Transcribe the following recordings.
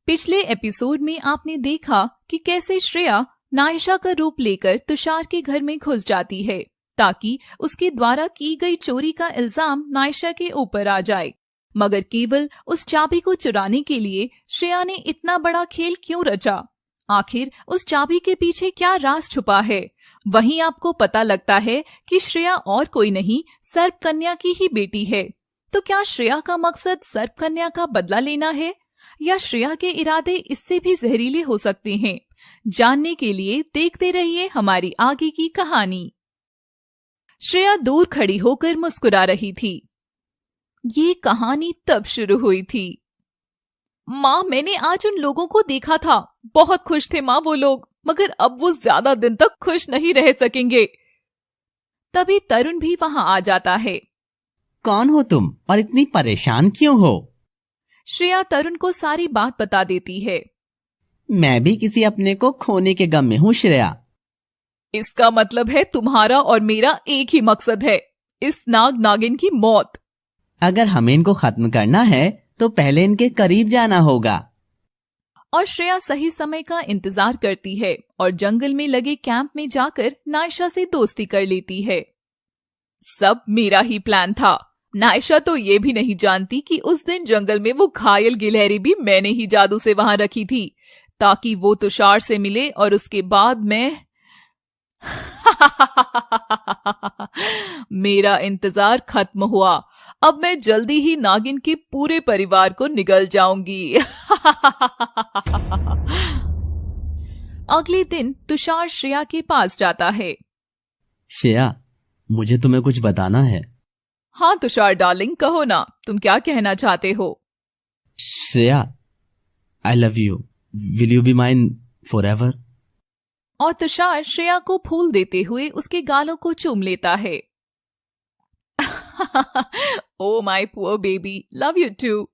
पिछले एपिसोड में आपने देखा कि कैसे श्रेया नायशा का रूप लेकर तुषार के घर में घुस जाती है ताकि उसके द्वारा की गई चोरी का इल्जाम नायशा के ऊपर आ जाए। मगर केवल उस चाबी को चुराने के लिए श्रेया ने इतना बड़ा खेल क्यों रचा? आखिर उस चाबी के पीछे क्या राज छुपा है? वहीं आपको पता लगता है कि श्रेया और कोई नहीं, सर्प कन्या की ही बेटी है। तो क्या श्रेया का मकसद सर्प कन्या का बदला लेना है या श्रेया के इरादे इससे भी जहरीले हो सकते हैं? जानने के लिए देखते रहिए हमारी आगे की कहानी। श्रेया दूर खड़ी होकर मुस्कुरा रही थी। ये कहानी तब शुरू हुई थी। माँ, मैंने आज उन लोगों को देखा था, बहुत खुश थे माँ वो लोग, मगर अब वो ज्यादा दिन तक खुश नहीं रह सकेंगे। तभी तरुण भी वहां आ जाता है। कौन हो तुम और इतनी परेशान क्यों हो? श्रेया तरुण को सारी बात बता देती है। मैं भी किसी अपने को खोने के गम में हूँ श्रेया। इसका मतलब है तुम्हारा और मेरा एक ही मकसद है, इस नाग नागिन की मौत। अगर हमें इनको खत्म करना है तो पहले इनके करीब जाना होगा। और श्रेया सही समय का इंतजार करती है और जंगल में लगे कैंप में जाकर नायशा से दोस्ती कर लेती है। सब मेरा ही प्लान था। नायशा तो ये भी नहीं जानती कि उस दिन जंगल में वो घायल गिलहरी भी मैंने ही जादू से वहां रखी थी ताकि वो तुषार से मिले और उसके बाद मैं मेरा इंतजार खत्म हुआ। अब मैं जल्दी ही नागिन के पूरे परिवार को निगल जाऊंगी। अगले दिन तुषार श्रेया के पास जाता है। श्रेया, मुझे तुम्हें कुछ बताना है। हाँ तुषार डार्लिंग, कहो ना, तुम क्या कहना चाहते हो? Shreya, I love you. Will you be mine forever? और तुषार श्रेया को फूल देते हुए उसके गालों को चूम लेता है। Oh my poor baby, love you too.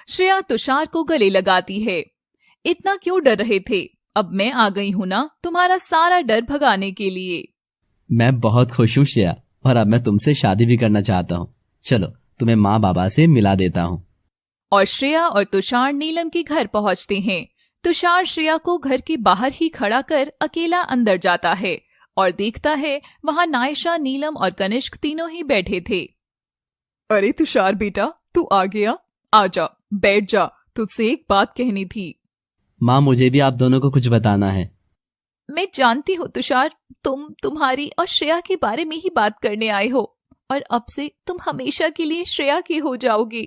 Shreya Tushar को गले लगाती है। इतना क्यों डर रहे थे? अब मैं आ गई हूं ना तुम्हारा सारा डर भगाने के लिए। मैं बहुत खुश हूँ श्रेया, और अब मैं तुमसे शादी भी करना चाहता हूँ। चलो तुम्हें माँ बाबा से मिला देता हूँ। और श्रेया और तुषार नीलम के घर पहुंचते हैं। तुषार श्रेया को घर के बाहर ही खड़ा कर अकेला अंदर जाता है और देखता है वहां नायशा, नीलम और कनिष्क तीनों ही बैठे थे। अरे तुषार बेटा, तू आ गया, आजा बैठ जा, तुझसे एक बात कहनी थी। माँ, मुझे भी आप दोनों को कुछ बताना है। मैं जानती हूँ तुषार, तुम्हारी और श्रेया के बारे में ही बात करने आए हो और अब से तुम हमेशा के लिए श्रेया की हो जाओगी।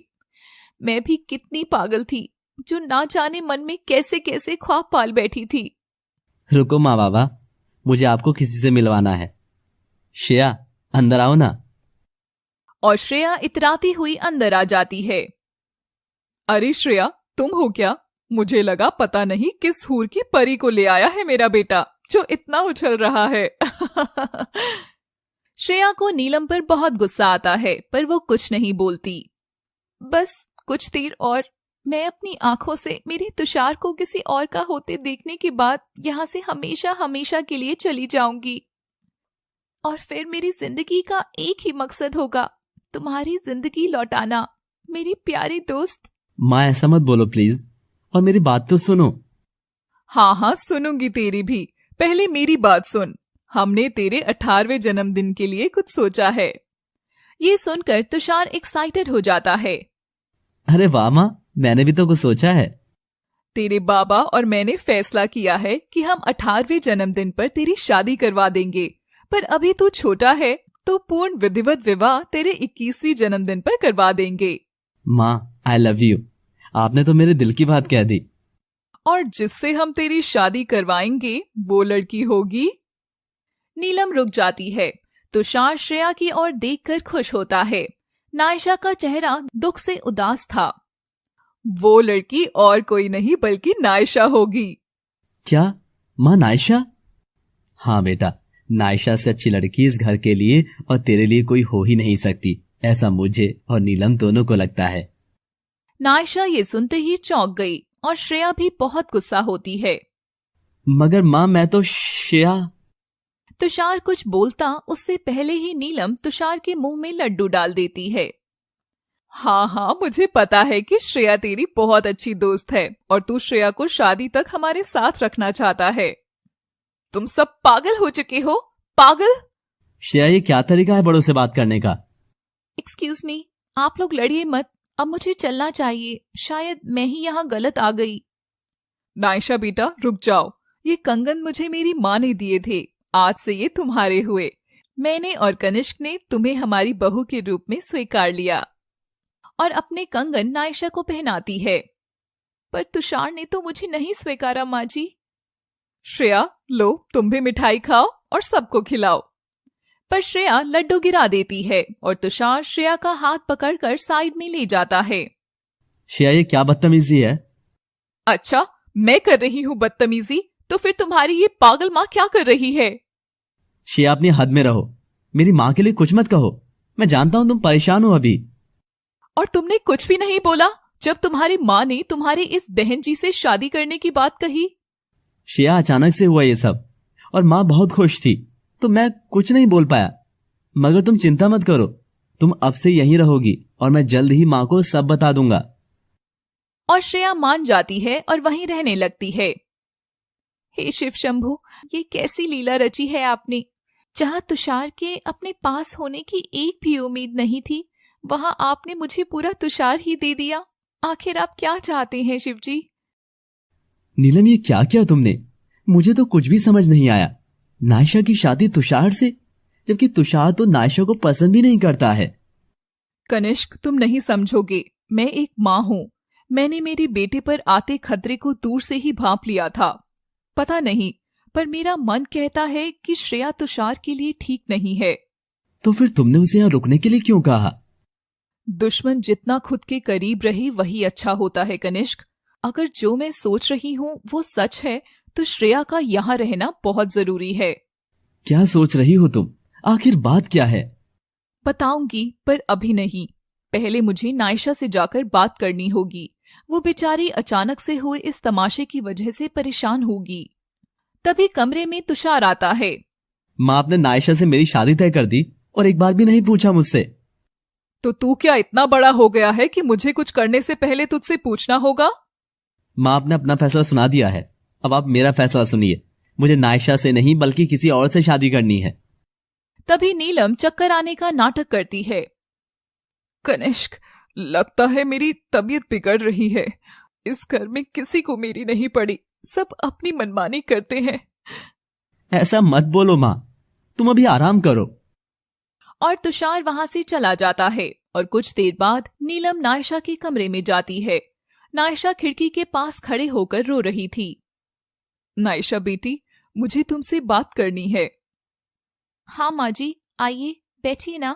मैं भी कितनी पागल थी जो ना जाने मन में कैसे कैसे ख्वाब पाल बैठी थी। रुको माँ बाबा, मुझे आपको किसी से मिलवाना है। श्रेया, अंदर आओ ना। और श्रेया इतराती हुई अंदर आ जाती है। अरे श्रेया, तुम हो क्या? मुझे लगा पता नहीं किस हूर की परी को ले आया है मेरा बेटा जो इतना उछल रहा है। श्रेया को नीलम पर बहुत गुस्सा आता है पर वो कुछ नहीं बोलती। बस कुछ देर और मैं अपनी आंखों से मेरे तुषार को किसी और का होते देखने के बाद यहाँ से हमेशा हमेशा के लिए चली जाऊंगी। और फिर मेरी जिंदगी का एक ही मकसद होगा, तुम्हारी जिंदगी लौटाना, मेरी प्यारी दोस्त। माँ, ऐसा मत बोलो प्लीज, और मेरी बात तो सुनो। हाँ हाँ सुनूंगी तेरी भी, पहले मेरी बात सुन। हमने तेरे 18वें जन्मदिन के लिए कुछ सोचा है। ये सुनकर तुषार एक्साइटेड हो जाता है। अरे वाह माँ, मैंने भी तो कुछ सोचा है। तेरे बाबा और मैंने फैसला किया है कि हम 18वें जन्मदिन पर तेरी शादी करवा देंगे, पर अभी तू छोटा है तो पूर्ण विधिवत विवाह तेरे 21वीं जन्मदिन पर करवा देंगे। माँ, आई लव यू। आपने तो मेरे दिल की बात कह दी। और जिससे हम तेरी शादी करवाएंगे वो लड़की होगी। नीलम रुक जाती है। तुषार श्रेया की ओर देखकर खुश होता है। नायशा का चेहरा दुख से उदास था। वो लड़की और कोई नहीं बल्कि नायशा होगी। क्या माँ, नायशा? हाँ बेटा, नायशा से अच्छी लड़की इस घर के लिए और तेरे लिए कोई हो ही नहीं सकती, ऐसा मुझे और नीलम दोनों को लगता है। नायशा ये सुनते ही चौंक गई और श्रेया भी बहुत गुस्सा होती है। मगर माँ, मैं तो श्रेया। तुषार कुछ बोलता उससे पहले ही नीलम तुषार के मुंह में लड्डू डाल देती है। हाँ हाँ, मुझे पता है कि श्रेया तेरी बहुत अच्छी दोस्त है और तू श्रेया को शादी तक हमारे साथ रखना चाहता है। तुम सब पागल हो चुके हो, पागल। श्रेया, ये क्या तरीका है बड़ों से बात करने का? एक्सक्यूज मी, आप लोग लड़िए मत, अब मुझे चलना चाहिए, शायद मैं ही यहाँ गलत आ गई। नायशा बेटा रुक जाओ, ये कंगन मुझे मेरी माँ ने दिए थे, आज से ये तुम्हारे हुए। मैंने और कनिष्क ने तुम्हें हमारी बहू के रूप में स्वीकार लिया। और अपने कंगन नायशा को पहनाती है। पर तुषार ने तो मुझे नहीं स्वीकारा माँ जी। श्रेया लो, तुम भी मिठाई खाओ और सबको खिलाओ। पर श्रेया लड्डू गिरा देती है और तुषार श्रेया का हाथ पकड़कर साइड में ले जाता है। श्रेया, ये क्या बदतमीजी है? अच्छा, मैं कर रही हूँ बदतमीजी, तो फिर तुम्हारी ये पागल माँ क्या कर रही है? श्रेया, अपनी हद में रहो, मेरी माँ के लिए कुछ मत कहो। मैं जानता हूँ तुम परेशान हो अभी। और तुमने कुछ भी नहीं बोला जब तुम्हारी माँ ने तुम्हारी इस बहन जी से शादी करने की बात कही? श्रेया, अचानक से हुआ ये सब और माँ बहुत खुश थी तो मैं कुछ नहीं बोल पाया। मगर तुम चिंता मत करो, तुम अब से यहीं रहोगी और मैं जल्द ही माँ को सब बता दूंगा। और श्रेया मान जाती है और वहीं रहने लगती है। हे शिव शंभु, ये कैसी लीला रची है आपने। जहाँ तुषार के अपने पास होने की एक भी उम्मीद नहीं थी, वहां आपने मुझे पूरा तुषार ही दे दिया। आखिर आप क्या चाहते हैं शिव जी? नीलम, ये क्या किया तुमने? मुझे तो कुछ भी समझ नहीं आया। नायशा की शादी तुषार से, जबकि तुषार तो नायशा को पसंद भी नहीं करता है। कनिष्क, तुम नहीं समझोगे, मैं एक माँ हूँ। मैंने मेरे बेटे पर आते खतरे को दूर से ही भांप लिया था। पता नहीं, पर मेरा मन कहता है कि श्रेया तुषार के लिए ठीक नहीं है। तो फिर तुमने उसे यहाँ रुकने के लिए क्यों कहा? दुश्मन जितना खुद के करीब रहे वही अच्छा होता है कनिष्क। अगर जो मैं सोच रही हूँ वो सच है तो श्रेया का यहाँ रहना बहुत जरूरी है। क्या सोच रही हो तुम? आखिर बात क्या है? बताऊंगी, पर अभी नहीं। पहले मुझे नायशा से जाकर बात करनी होगी। वो बेचारी अचानक से हुए इस तमाशे की वजह से परेशान होगी। तभी कमरे में तुषार आता है। माँ, आपने नायशा से मेरी शादी तय कर दी और एक बार भी नहीं पूछा मुझसे। तो तू क्या इतना बड़ा हो गया है कि मुझे कुछ करने से पहले तुझसे पूछना होगा? माँ, आपने अपना फैसला सुना दिया है, अब आप मेरा फैसला सुनिए। मुझे नायशा से नहीं बल्कि किसी और से शादी करनी है। तभी नीलम चक्कर आने का नाटक करती है। कनिष्क, लगता है मेरी तबीयत बिगड़ रही है। इस घर में किसी को मेरी नहीं पड़ी, सब अपनी मनमानी करते हैं। ऐसा मत बोलो माँ, तुम अभी आराम करो। और तुषार वहां से चला जाता है और कुछ देर बाद नीलम नायशा के कमरे में जाती है। नायशा खिड़की के पास खड़े होकर रो रही थी। नायशा बेटी, मुझे तुमसे बात करनी है। हाँ माँ जी, आइए बैठिए ना।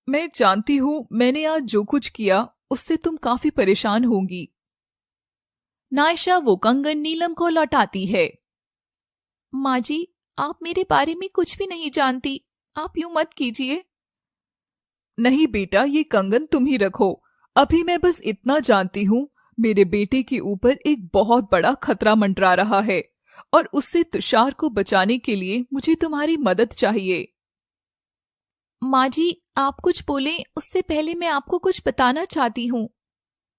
मैं जानती हूँ मैंने आज जो कुछ किया उससे तुम काफी परेशान होंगी। नायशा वो कंगन नीलम को लौटाती है। माँ जी, आप मेरे बारे में कुछ भी नहीं जानती, आप यूं मत कीजिए। नहीं बेटा, ये कंगन तुम ही रखो। अभी मैं बस इतना जानती हूँ, मेरे बेटे के ऊपर एक बहुत बड़ा खतरा मंडरा रहा है और उससे तुषार को बचाने के लिए मुझे तुम्हारी मदद चाहिए। माँ जी, आप कुछ बोले उससे पहले मैं आपको कुछ बताना चाहती हूँ।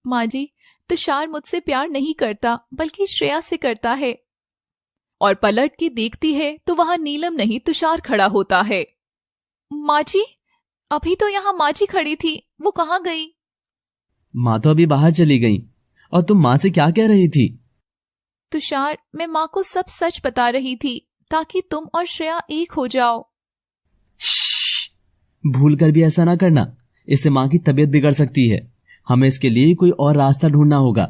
माँ जी, तुषार मुझसे प्यार नहीं करता बल्कि श्रेया से करता है। और पलट के देखती है तो वहां नीलम नहीं तुषार खड़ा होता है। माँ जी, अभी तो यहाँ माँ जी खड़ी थी, वो कहाँ गई? माँ तो अभी बाहर चली गई। और तुम माँ से क्या कह रही थी? तुषार, मैं माँ को सब सच बता रही थी ताकि तुम और श्रेया एक हो जाओ। भूल कर भी ऐसा ना करना, इससे माँ की तबीयत बिगड़ सकती है। हमें इसके लिए कोई और रास्ता ढूंढना होगा।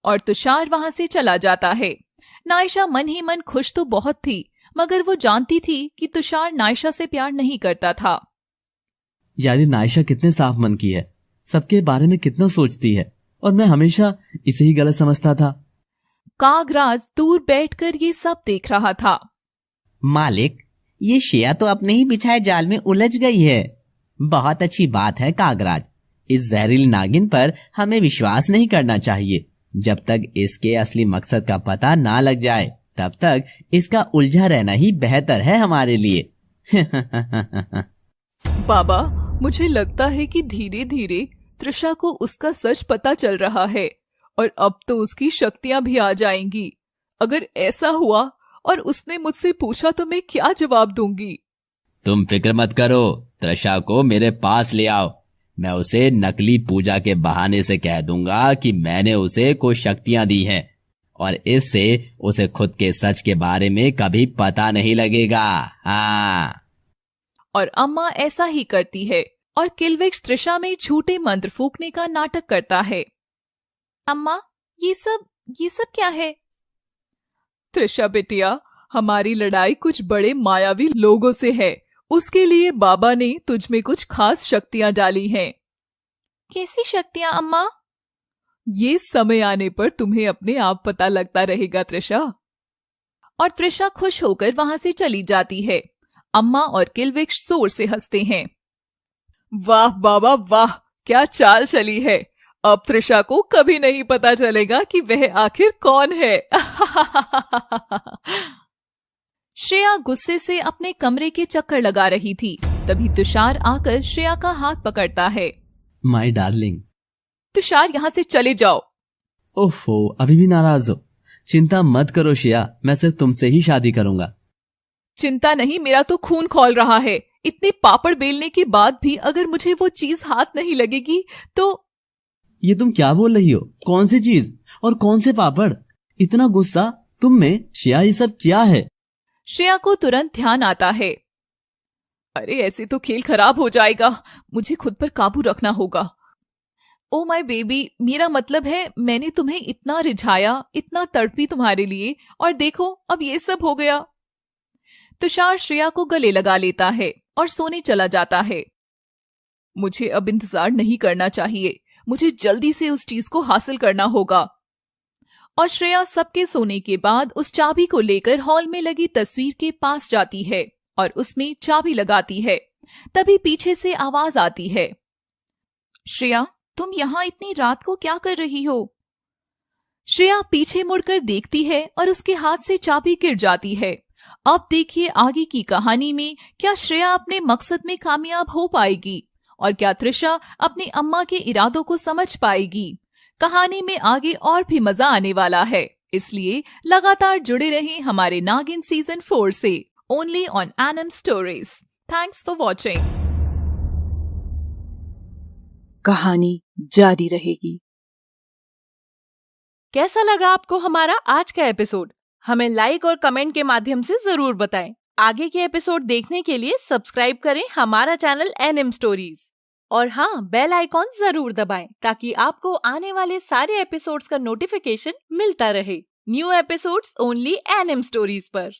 और तुषार वहां से चला जाता है। नायशा मन ही मन खुश तो बहुत थी, मगर वो जानती थी कि तुषार नायशा से प्यार नहीं करता था। यार, नायशा कितने साफ मन की है, सबके बारे में कितना सोचती है, और मैं हमेशा इसे ही गलत समझता था। कागराज दूर बैठकर ये सब देख रहा था। मालिक, ये श्रेया तो अपने ही बिछाए जाल में उलझ गई है। बहुत अच्छी बात है कागराज, इस जहरीली नागिन पर हमें विश्वास नहीं करना चाहिए। जब तक इसके असली मकसद का पता ना लग जाए तब तक इसका उलझा रहना ही बेहतर है हमारे लिए। बाबा, मुझे लगता है कि धीरे धीरे त्रिशा को उसका सच पता चल रहा है और अब तो उसकी शक्तियां भी आ जाएंगी। अगर ऐसा हुआ और उसने मुझसे पूछा तो मैं क्या जवाब दूंगी? तुम फिक्र मत करो, त्रिशा को मेरे पास ले आओ। मैं उसे नकली पूजा के बहाने से कह दूंगा कि मैंने उसे कुछ शक्तियां दी हैं और इससे उसे खुद के सच के बारे में कभी पता नहीं लगेगा। हाँ। और अम्मा ऐसा ही करती है और किल्विक्स त्रिशा में झूठे मंत्र फूकने का नाटक करता है। अम्मा, ये सब क्या है? त्रिशा बिटिया, हमारी लड़ाई कुछ बड़े मायावी लोगों से है। उसके लिए बाबा ने तुझ में कुछ खास शक्तियां डाली हैं। कैसी शक्तियां अम्मा? ये समय आने पर तुम्हें अपने आप पता लगता रहेगा त्रिशा। और त्रिशा खुश होकर वहां से चली जाती है। अम्मा और किल्विक्स जोर से हंसते हैं। वाह बाबा वाह, क्या चाल चली है। अब त्रिशा को कभी नहीं पता चलेगा कि वह आखिर कौन है। श्रेया गुस्से से अपने कमरे के चक्कर लगा रही थी। तभी तुषार आकर श्रेया का हाथ पकड़ता है। My darling. तुषार, यहाँ से चले जाओ। ओफो, अभी भी नाराज हो? चिंता मत करो श्रेया, मैं सिर्फ तुमसे ही शादी करूंगा। चिंता नहीं, मेरा तो खून खौल रहा है। इतने पापड़ बेलने के बाद भी अगर मुझे वो चीज हाथ नहीं लगेगी तो। ये तुम क्या बोल रही हो? कौन सी चीज और कौन से पापड़? इतना गुस्सा तुम में श्रेया, ये सब क्या है? श्रेया को तुरंत ध्यान आता है। अरे ऐसे तो खेल खराब हो जाएगा, मुझे खुद पर काबू रखना होगा। ओ माय बेबी, मेरा मतलब है मैंने तुम्हें इतना रिझाया, इतना तड़पी तुम्हारे लिए, और देखो अब ये सब हो गया। तुषार श्रेया को गले लगा लेता है और सोने चला जाता है। मुझे अब इंतजार नहीं करना चाहिए, मुझे जल्दी से उस चीज को हासिल करना होगा। और श्रेया सबके सोने के बाद उस चाबी को लेकर हॉल में लगी तस्वीर के पास जाती है और उसमें चाबी लगाती है। तभी पीछे से आवाज आती है। श्रेया, तुम यहाँ इतनी रात को क्या कर रही हो? श्रेया पीछे मुड़कर देखती है और उसके हाथ से चाबी गिर जाती है। अब देखिए आगे की कहानी में क्या श्रेया अपने मकसद में कामयाब हो पाएगी और क्या त्रिशा अपनी अम्मा के इरादों को समझ पाएगी। कहानी में आगे और भी मजा आने वाला है, इसलिए लगातार जुड़े रहें हमारे नागिन सीजन 4 से, only on NM stories. Thanks for watching. कहानी जारी रहेगी। कैसा लगा आपको हमारा आज का एपिसोड? हमें लाइक और कमेंट के माध्यम से जरूर बताएं। आगे के एपिसोड देखने के लिए सब्सक्राइब करें हमारा चैनल एनएम स्टोरीज और हाँ, बेल आइकॉन जरूर दबाएं ताकि आपको आने वाले सारे एपिसोड्स का नोटिफिकेशन मिलता रहे। New episodes only NM stories पर।